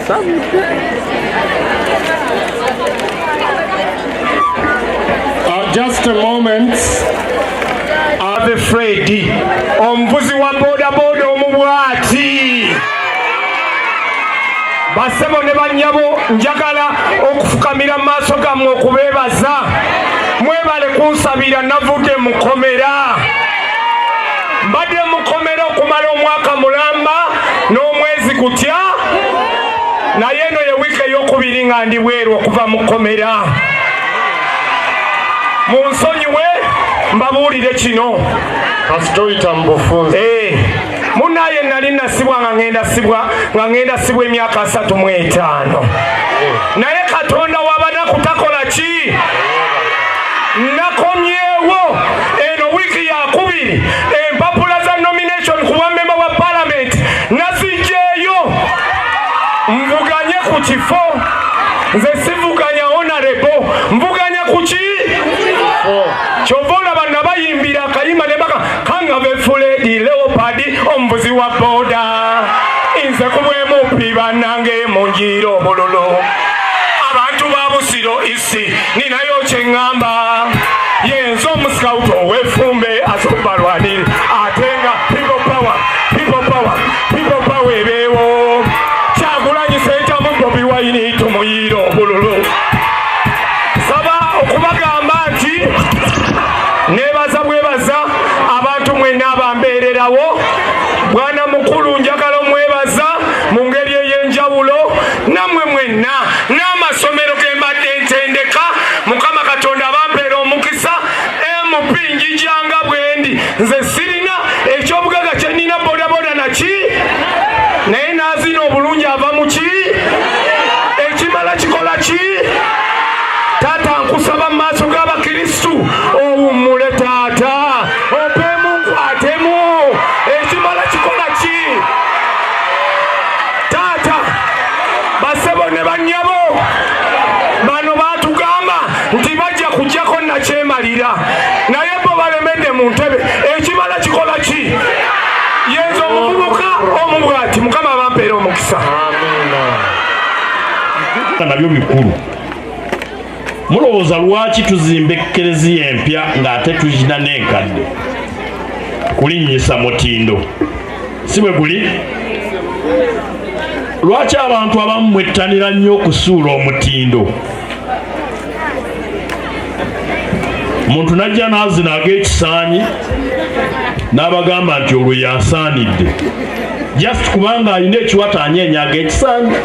Just a moment. Ave Freddy, omuvuzi wa boda boda omubwati. Basebo ne banyabo njagala okufukamira maaso gammwe okubeebaza. Mwebale kunsabira navudde mukomera. Mbadde mukomera okumala omwaka mulamba n'omwezi gutya. Naye eno ye wiiki ey'okubiri nga ndi bweru okuva mukomera. Munsonyiwe mbabuulire kino. Kasitoyita mbufunze. Munaye nali nasibwa nga ngenda sibwa emyaka 35. Naye Katonda w'abanaku takola ki? Nakomyewo eno wiiki yakubiri empapula za nomination ku bwamemba bwa parliament nazijjeeyo. Nvuganye ku kifo. Nze sivuganya honorable. Mvuganya ku ki? Kyova olaba nabayimbira akayimba ne baka Kangave Fuledi Leopard omuvuzi wa boda. Nze ku bw'emuppi bannange mu njiro obululu. Abantu ba Busiro isi ninayo kye ŋŋamba. Yenza omusikawuto ow'effumbe asoba lwaniri ate nga people power ebeewo. Kyagulanyi Ssentamu Bobi Wine tumuyire obululu. Saba okubagamba nti nebaza bwebaza abantu mwenna abambeererawo. Bwana mukulu njagala omwebaza mu ngeri ey'enjawulo. Nammwe mwenna n'amasomero ge mbadde ntendeka. Mukama Katonda abampeera omukisa. MP njijanga bwendi. Nze sirina ekyobugagga kye nnina bodaboda naki. Naye naazina obulungi ava mu ki? Ekimala kikola ki? Taata nkusaba mu maaso g'Abakristu owummule taata. Opeemu nkwatemu. Ekimala kikola ki? Taata basebo ne bannyabo bano baatugamba nti bajja kujjako nakyemalira. Naye bo balemedde mu ntebe. Ekimala kikola ki? Yenza omuvubuka omubwati. Mukama bampeera omukisa. Nabyo bikulu. Mulowooza lwaki tuzimba ekereziya empya ng'ate tugina n'enkadde? Kulinnyisa mutindo. Si bwe guli? Lwaki abantu abamu mwettanira nnyo okusuula omutindo? Omuntu najja n'azina ag'ekisaanyi n'abagamba nti olwo yansaanidde. Just kubanga alina ekiwata anyeenyaga ekisaanyi.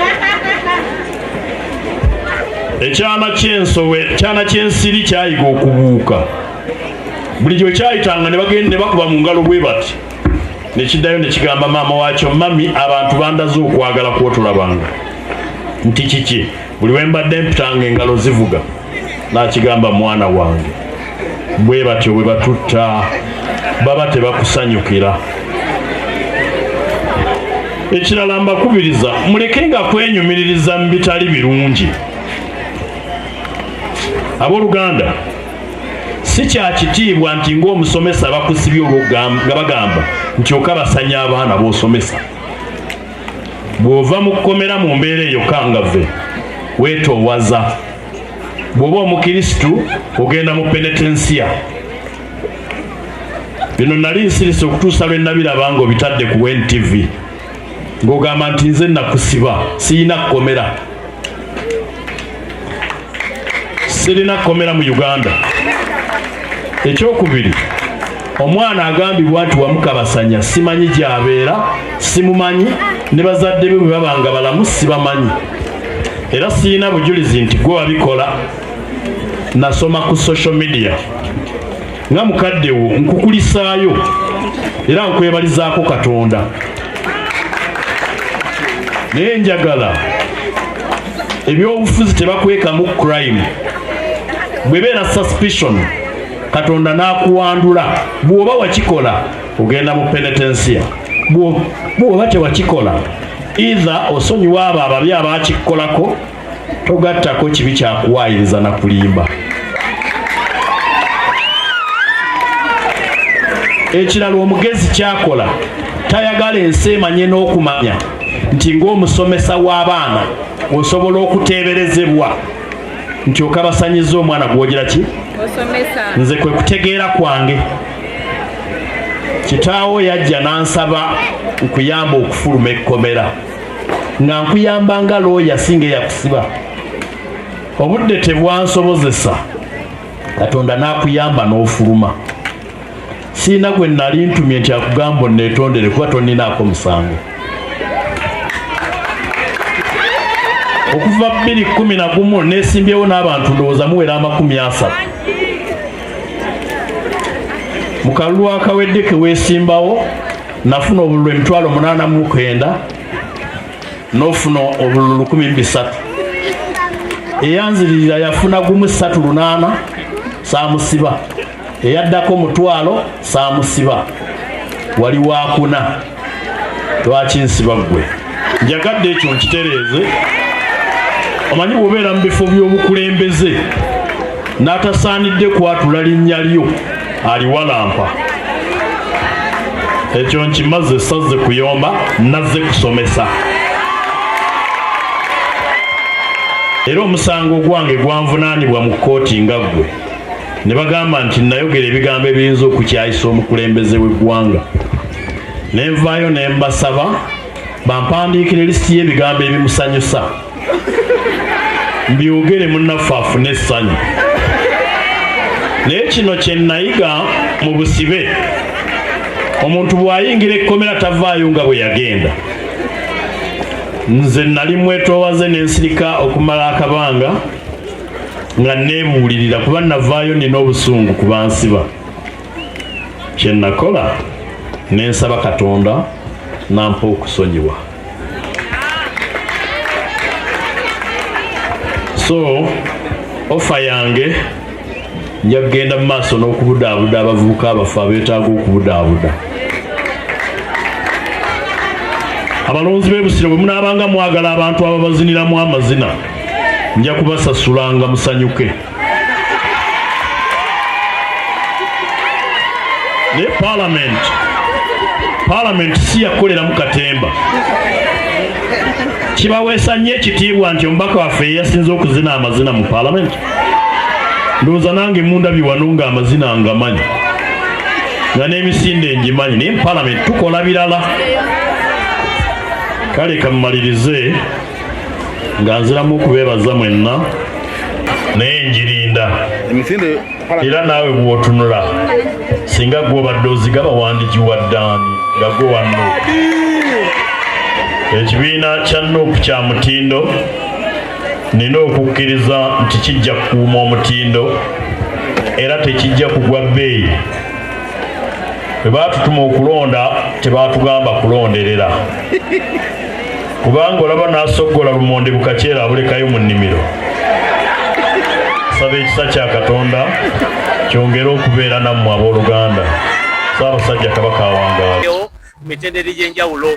Ekyana ky'ensiri kyayiga okubuuka. Buli gye kyayitanga ne bagenda ne bakuba mu ngalo bwe bati. Ne kiddayo ne kigamba maama waakyo, mami abantu bandaze okwagala kw'otulabanga. Nti kiki? Buli we mbadde mpitanga engalo zivuga. N'akigamba mwana wange. Bwe batyo bwe batutta baba tebakusanyukira. Ekirala mbakubiriza mulekenga kwenyumiririza mu bitali birungi. Abooluganda, si kya kitiibwa nti ng'omusomesa bakusibye nga bagamba nti okabasanya abaana b'osomesa. Bw'ova mu kkomera mu mbeera eyo Kangave weetoowaza. Bw'oba omukirisitu ogenda mu penetensiya. Bino nali nsirise okutuusa lwe nabiraba ng'obitadde ku NTV. Ng'ogamba nti nze nakusiba siyina kkomera. Sirina kkomera mu Uganda. Ekyokubiri, omwana agambibwa nti wamukabasanya simanyi gy'abeera, simumanyi, ne bazadde be bwe babanga balamu sibamanyi. Era siyina bujulizi nti gwe wabikola. Nasoma ku social media. Nga mukadde wo nkukulisaayo era nkwebalizaako Katonda. Naye njagala ebyobufuzi tebakwekamu crime. Bwebeera suspicion Katonda n'akuwandula. Bw'oba wakikola ogenda mu penetensiya. Bw'oba tewakikola either osonyiwa abo ababi abaakikolako, togattako kibi kyakuwaayiriza na kulimba. Ekirala omugezi kyakola tayagala ensi emanye n'okumanya nti ng'omusomesa w'abaana osobola okuteeberezebwa nti okabasanyiza omwana gwogera ki nze kwe kutegeera kwange kitaawo yajja n'ansaba nkuyamba okufuluma ekkomera nga nkuyamba nga looya singa yakusiba obudde tebwansobozesa Katonda n'akuyamba n'ofuluma siina gwe nali ntumye nti akugamba onneetondere kuba tonninaako musango okuva 2011 neesimbyewo n'abantu ndowooza muwera 30 mu kalulu akawedde ke weesimbawo nafuna obululu 89,000 n'ofuna obululu 13 eyanziririra yafuna gumu 38 saamusiba eyaddako 1,000 saamusiba wali wakuna lwaki nsiba gwe njagadde ekyo nkitereeze omanyi bw'obeera mu bifo by'obukulembeze n'atasaanidde kwatula linnya lyo aliwalampa ekyo nkimaze sazze kuyomba nazze kusomesa era omusango gwange gwanvunaanibwa mu kkooti nga ggwe ne bagamba nti nayogera ebigambo ebiyinza okukyayisa omukulembeze w'eggwanga ne nvaayo ne mbasaba bampandiikire lisiti y'ebigambo ebimusanyusa mbyogere munnaffe afune essanyu naye kino kye nayiga mu busibe omuntu bw'ayingira ekkomera tavaayo nga bwe yagenda nze nali mwetoowaze n'ensirika okumala akabanga nga neebuulirira kuba navaayo nina obusungu ku bansiba kye nakola nensaba Katonda nampa okusonyiwa so ofa yange nja kugenda mu maaso n'okubudaabuda abavubuka abafu abeetaaga okubudaabuda abalonzi b'ebusiro bwe munaabanga mwagala abantu ababaziniramu amazina nja kubasasulanga musanyuke ne Parliament si yakoleramu katemba kibaweesa nnyo ekitiibwa nti omubaka waffe yasinze okuzina amazina mu Parliament ndowooza nange mundabye wano nga amazina ngamanyi nga n'emisinde ngimanyi naye mu Parliament tukola birala kale kammalirize nga nziramu okubeebaza mwenna naye njirinda era naawe bw'otunula singa gw'obadde ozigaba wandigiwa ddaani nga gwe wanno ekibiina kya NUP kya mutindo nina okukkiriza nti kijja kukuuma omutindo era tekijja kugwa bbeeyi bwe baatutuma okulonda tebaatugamba kulonderera kubanga olaba n'asoggola lumonde bukaceera abulekayo mu nnimiro saba ekisa kya Katonda kyongere okubeera nammwe abooluganda Ssaabasajja Kabaka awangaala mitendera egy'enjawulo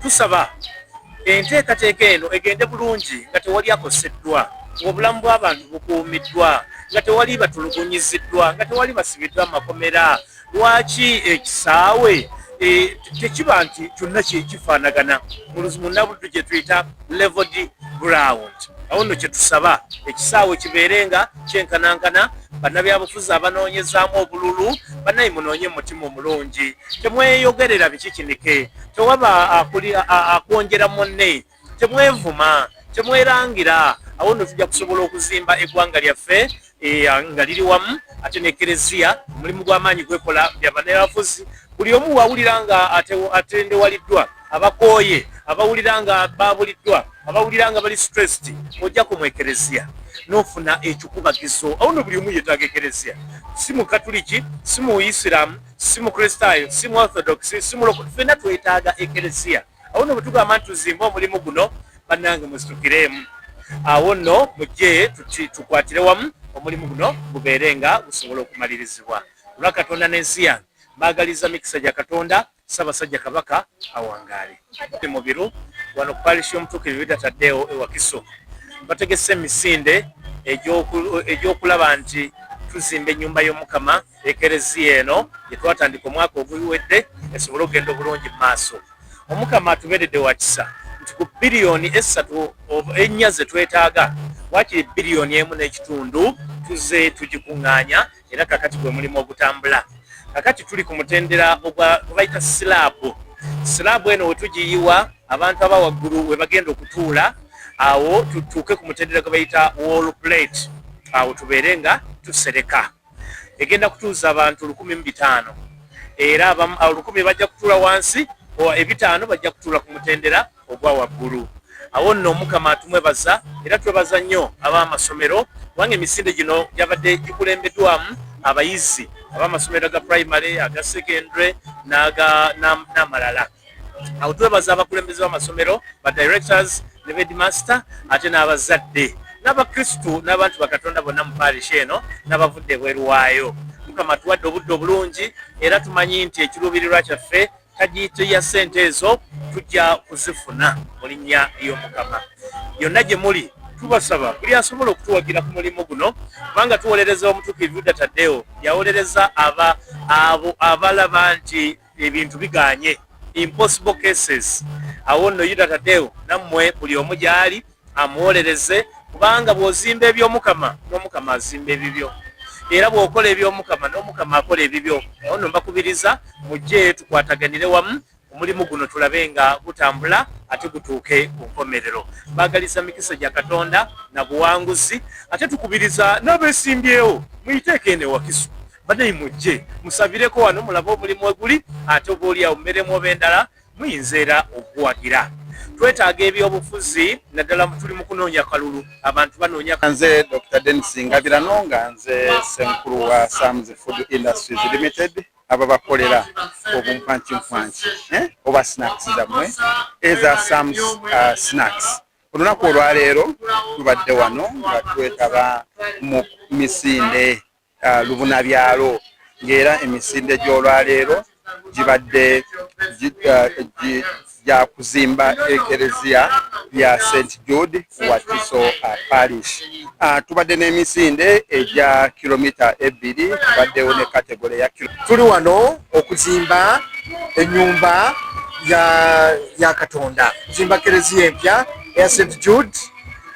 tusaba enteekateeka eno egende bulungi nga tewali akoseddwa ng'obulamu bw'abantu bukuumiddwa nga tewali batulugunyiziddwa nga tewali basibiddwa amakomera lwaki ekisaawe tekiba nti kyonna kifaanagana mu nabuddu gye tuyita leveled ground awo nno kye tusaba ekisaawe kibeere nga kyenkanankana bannabyabufuzi abanoonyezaamu obululu bannaye munoonye mutima omulungi temweyogerera bikikinike tewaba akwongera munne temwevuma temwerangira awo nno tujja kusobola okuzimba eggwanga lyaffe nga liri wamu ate n'ekereziya omulimu gw'amaanyi gwekola bya bannabyabufuzi buli omu wawulira nga atendewaliddwa abakooye abawulira nga babuliddwa abawulira nga bali stressed ojja ku mwekereziya n'ofuna ekikubagizo awo no buli omu yeetaaga ekereziya si mu katuliki si mu isiramu si mu kristaayo si mu orthodox si mu ffenna twetaaga ekereziya awo no bwe tugamba nti tuzimbe omulimu guno bannange muzitukiremu awo nno mujje tukwatire wamu omulimu guno gubeere nga gusobola okumalirizibwa olwa Katonda n'ensi yange mbaagaliza mikisa gya Katonda Ssaabasajja Kabaka awangaale mu biru wano ku parish y'omutuukirivu Taddeewo ewakiso bategese emisinde egy'okulaba nti tuzimba ennyumba y'Omukama ekereziya eno gye twatandika omwaka oguwedde esobole okugenda obulungi mu maaso omukama atuberedde wakisa nti ku biliyoni 3 ennya ze twetaaga wakiri biliyoni 1.5 tuze tugikuŋŋaanya era kakati gwe mulimu ogutambula. Kakati tuli ku mutendera bayita silaabu eno wetugiyiwa abantu abawaggulu we bagenda okutuula awo tutuuke ku mutendera gwe bayita wall plate awo tubeere nga tusereka. Egenda kutuuza abantu 1,500 era 1,000 bajja kutuula wansi 5 bajja kutuula ku mutendera ogwa waggulu. Awo nno omukama atumwebaza era twebaza nnyo ab'amasomero kubanga emisinde gino gyabadde gikulembeddwamu abayizi ab'amasomero ga primary aga secondary n'amalala. Awo twebaza abakulembeze b'amasomero ba directors ne headmaster ate n'abazadde n'abakristu n'abantu bakatonda bonna mu parish eno n'abavudde ebweru waayo. Mukama tuwadde obudde obulungi era tumanyi nti ekiruubirirwa kyaffe tagiyite ya ssente ezo tujja kuzifuna mu linnya ly'omukama. Yonna gye muli tubasaba buli asobola okutuwagira ku mulimu guno kubanga tuwolereza omutuukirivu Yuda Tadeo yawolereza abo abalaba nti ebintu biganye impossible cases. Awo nno Yuda Tadeo nammwe buli omu gy'ali amuwolereze kubanga bw'ozimba eby'omukama n'omukama azimba ebibyo era bw'okola eby'omukama n'omukama akola ebibyo. Awo nno mbakubiriza mujje tukwataganire wamu omulimu guno tulabe nga gutambula ate gutuuke ku nkomerero. Baagaliza mikisa gya Katonda na buwanguzi ate tukubiriza n'abeesimbyewo muyiteeke ene Wakiso baddeyi mujje musabireko wano mulabe omulimu weguli ate oba oli awo mmeremu oba endala muyinza era okuwagira. Twetaaga ebyobufuzi naddala tuli mu kunoonya kalulu abantu banoonya. Nze Dr. Dennis Ngabirano nga nze ssenkulu wa Sam's Food Industries Limited aba bakolera obumpanchimpanchi oba snacks zammwe eza Sam's snacks. Olunaku olwaleero tubadde wano nga twetaba mu misinde lubunabyalo ng'era emisinde gy'olwaleero gibadde ya kuzimba ekereziya ya St. Jude Wakiso Parish. Tubadde n'emisinde egya kilomita 2 tubaddewo ne kategore ya tuli wano okuzimba ennyumba ya Katonda, kuzimba kereziya empya ya St. Jude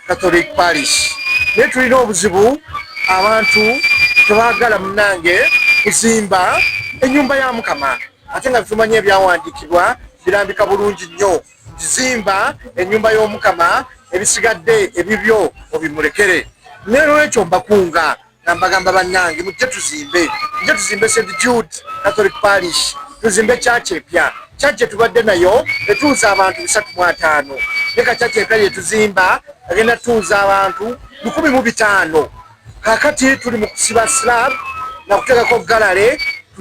Catholic Parish. Naye tulina obuzibu abantu tebaagala munnange kuzimba ennyumba ya Mukama ate nga tumanye ebyawandiikibwa birambika bulungi nnyo. Zimba ennyumba y'Omukama ebisigadde ebibyo obimulekere. N'olwekyo mbakunga nga mbagamba bannange mujje tuzimbe St. Jude Catholic Parish, tuzimbe church epya. Church tubadde nayo etuuza abantu 305 ne ka church epya tuzimba agenda tuuza abantu 1,500. Kakati tuli mu kusiba slab na kuteekako galare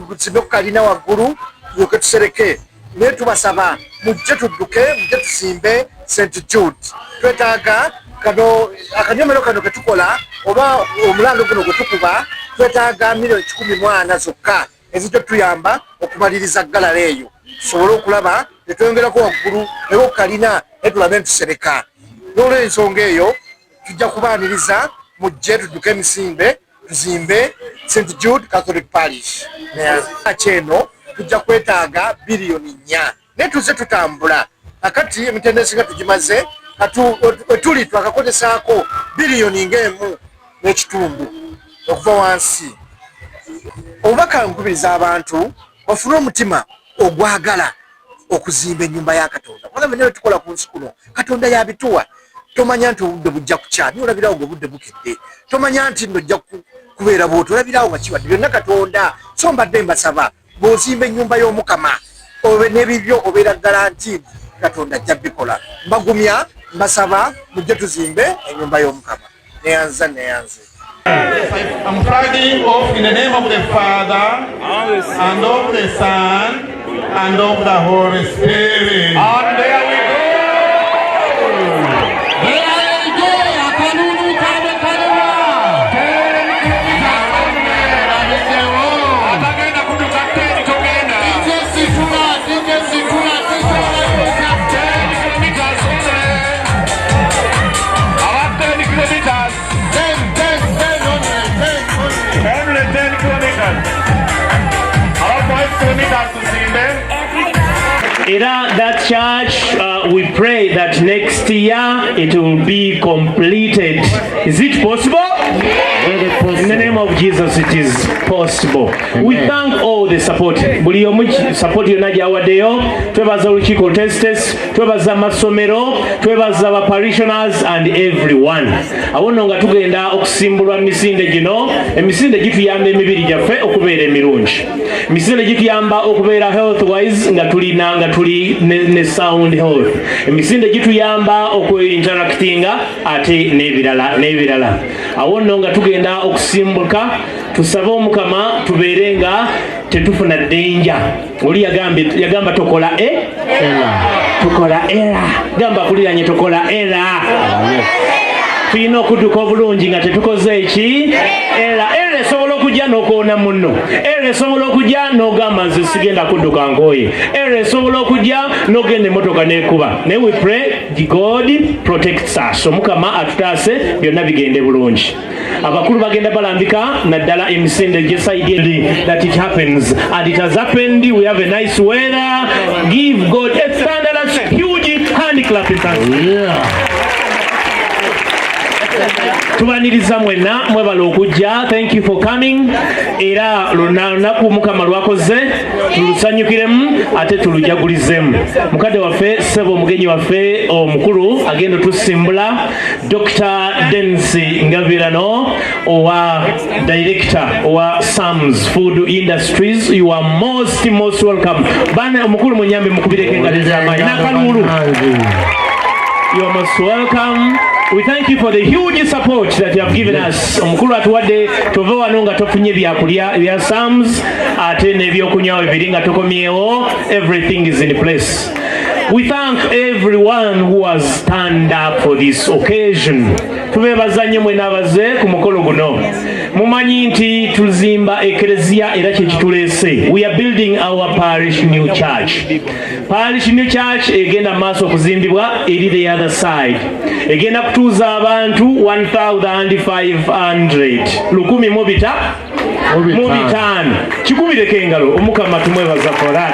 tuzimbe ku kalina waggulu tuke tusereke. Naye tubasaba mujje tudduke mujje tusimbe St. Jude. Twetaaga kano akanyomero kano ketukola oba omulango guno gwe tukuba twetaaga milioni 14 zokka ezijja tuyamba okumaliriza galala eyo tusobole okulaba netwongerako waggulu naye kalina netulabe ntusereka. N'olw'ensonga eyo tujja kubaaniriza mujje tudduke emisinde tuzimbe St. Jude Catholic Parish. Kyeno tujja kwetaaga biliyoni 4 naye tuze tutambula akati emitendesi nga tugimaze tuli twakakozesaako biliyoni ng'emu okuva wansi. Obubaka nkubiriza abantu bafune omutima ogwagala okuzimba ennyumba ya Katonda kubanga bino tukola ku nsi kuno Katonda yabituwa. Tomanya nti obudde bujja kukya naye olabirawo ng'obudde bukedde. Tomanya nti nojja kubeera bwoti olabirawo nga kiwadde byonna Katonda. So mbadde mbasaba bw'ozimba ennyumba y'Omukama obe n'ebibyo obeera garanti Katonda ajja bikola. Mbagumya mbasaba mujje tuzimbe ennyumba y'Omukama. Neyanza. I'm flagging off in the name of the Father and of the Son and of the Holy Spirit. And there we go. Era that church, we pray that next year it will be completed. Is it possible? In the name of Jesus, it is possible. We thank all the support. Buli omu support yonna gyawaddeyo. Twebaza olukiiko Testes, twebaza amasomero, twebaza aba parishioners and everyone. Awo nno nga tugenda okusimbulwa misinde gino. Emisinde gituyamba emibiri gyaffe okubeera emirungi. Emisinde gituyamba okubeera health wise nga tuli ne sound health. Emisinde gituyamba okwe-interactinga ate n'ebirala. Awo nno nga tugenda okusimbuka tusabe Omukama tubeere nga tetufuna danger. Oli yagamba tokola tukola era. Gamba kuliranye tokola era. Tuyina okudduka obulungi nga tetukoze eki era esobola okujja n'okoona munno. Era esobola okujja n'ogamba nze sigenda kudduka ngoye. Era esobola okujja n'ogenda emmotoka n'ekuba. Naye we pray God protects us. Omukama atutaase byonna bigende bulungi. Abakulu bagenda balambika naddala emisinde gy'esaidi that it happens and it has happened. We have a nice weather. Give God a thunderous huge hand clap in thanks. Tubaniriza mwenna mwebala okujja. Thank you for coming. Era lunaku Mukama lwakoze tulusanyukiremu ate tulujagulizemu. Mukadde waffe ssebo omugenyi waffe omukulu agenda tusimbula Dr. Densi Ngabirano owa director owa Sam's Food Industries. You are most welcome. Bana omukulu munyambe mukubireke engalo z'amaanyi n'akalulu. You are most welcome. We thank you for the huge support that you have given us. Omukulu atuwadde tove wano nga tofunye byakulya bya Sam's ate n'ebyokunywa bibiri nga tokomyewo. Everything is in place. We thank everyone who has stand up for this occasion. Tubebaza nnyo mwe n'abaze ku mukolo guno. Mumanyi nti tuzimba ekereziya era kye kituleese. We are building our parish new church. Parish new church egenda maaso okuzimbibwa eri the other side. Egenda kutuuza abantu 1,500. 1,500. Kikubireko engalo. Omukama tumwebaza for that.